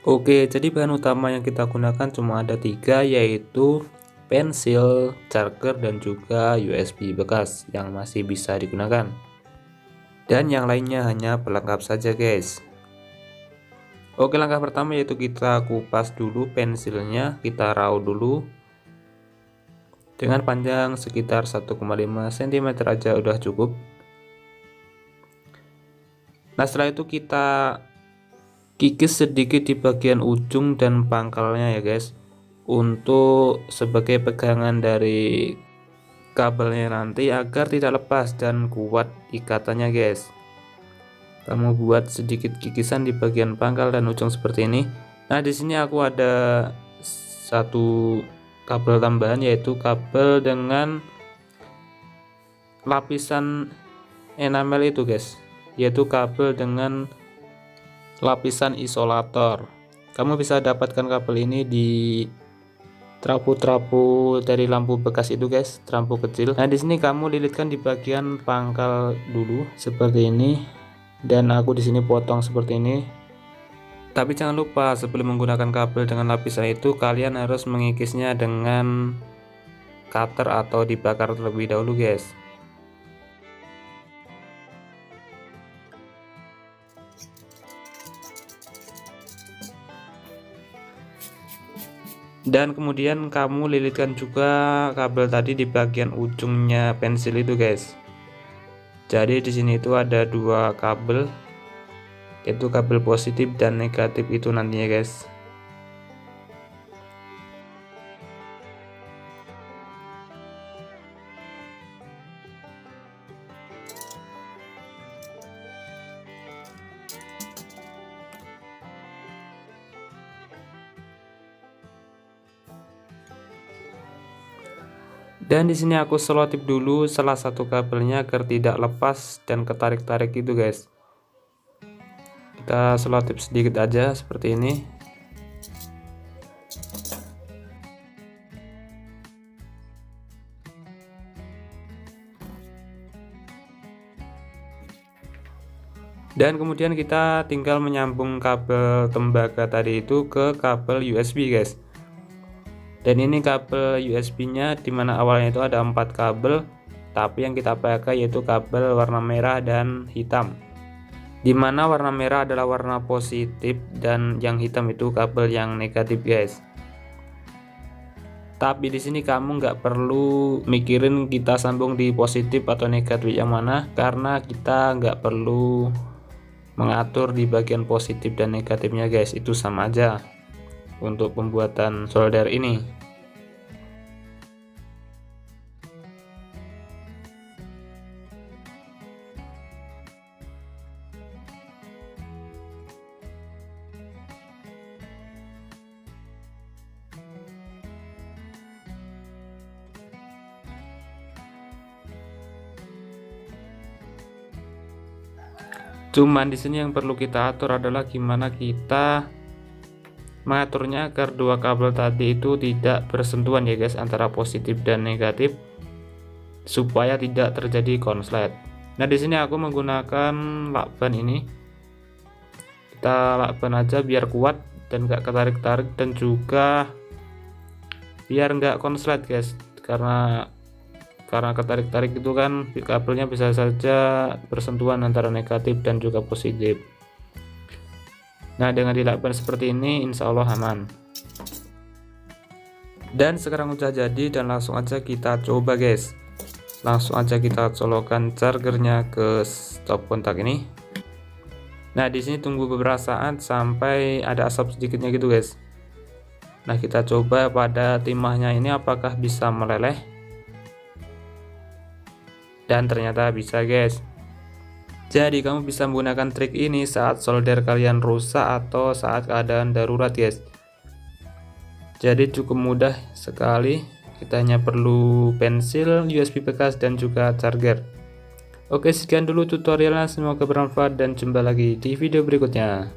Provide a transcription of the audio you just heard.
Oke, jadi bahan utama yang kita gunakan cuma ada 3, yaitu pensil, charger, dan juga USB bekas yang masih bisa digunakan. Dan yang lainnya hanya pelengkap saja guys. Oke, langkah pertama yaitu kita kupas dulu pensilnya, kita raut dulu dengan panjang sekitar 1,5 cm aja udah cukup. Nah, setelah itu kita kikis sedikit di bagian ujung dan pangkalnya ya guys, untuk sebagai pegangan dari kabelnya nanti agar tidak lepas dan kuat ikatannya guys. Kamu buat sedikit kikisan di bagian pangkal dan ujung seperti ini. Nah, di sini aku ada satu kabel tambahan, yaitu kabel dengan lapisan enamel itu guys, yaitu kabel dengan lapisan isolator. Kamu bisa dapatkan kabel ini di trapu-trapu dari lampu bekas itu guys, trapu kecil. Nah, di sini kamu lilitkan di bagian pangkal dulu seperti ini, dan aku di sini potong seperti ini. Tapi jangan lupa sebelum menggunakan kabel dengan lapisan itu, kalian harus mengikisnya dengan cutter atau dibakar terlebih dahulu guys. Dan kemudian kamu lilitkan juga kabel tadi di bagian ujungnya pensil itu guys. Jadi di sini itu ada 2 kabel, yaitu kabel positif dan negatif itu nantinya guys. Dan di sini aku selotip dulu salah satu kabelnya agar tidak lepas dan ketarik-tarik gitu guys. Kita selotip sedikit aja seperti ini. Dan kemudian kita tinggal menyambung kabel tembaga tadi itu ke kabel USB guys. Dan ini kabel USB-nya, dimana awalnya itu ada 4 kabel, tapi yang kita pakai yaitu kabel warna merah dan hitam. Dimana warna merah adalah warna positif dan yang hitam itu kabel yang negatif guys. Tapi di sini kamu nggak perlu mikirin kita sambung di positif atau negatif yang mana, karena kita nggak perlu mengatur di bagian positif dan negatifnya guys, itu sama aja untuk pembuatan solder ini. Cuman di sini yang perlu kita atur adalah gimana kita mengaturnya agar 2 kabel tadi itu tidak bersentuhan ya guys, antara positif dan negatif, supaya tidak terjadi konslet. Nah, di sini aku menggunakan lakban ini. Kita lakban aja biar kuat dan gak ketarik-tarik, dan juga biar nggak konslet guys, karena ketarik-tarik itu kan kabelnya bisa saja bersentuhan antara negatif dan juga positif. Nah, dengan dilakban seperti ini insya Allah aman. Dan sekarang udah jadi, dan langsung aja kita coba guys. Langsung aja kita colokkan chargernya ke stop kontak ini. Nah, di sini tunggu beberapa saat sampai ada asap sedikitnya gitu guys. Nah, kita coba pada timahnya ini apakah bisa meleleh. Dan ternyata bisa guys. Jadi kamu bisa menggunakan trik ini saat solder kalian rusak atau saat keadaan darurat guys. Jadi cukup mudah sekali, kita hanya perlu pensil, USB bekas, dan juga charger. Oke, sekian dulu tutorialnya, semoga bermanfaat dan jumpa lagi di video berikutnya.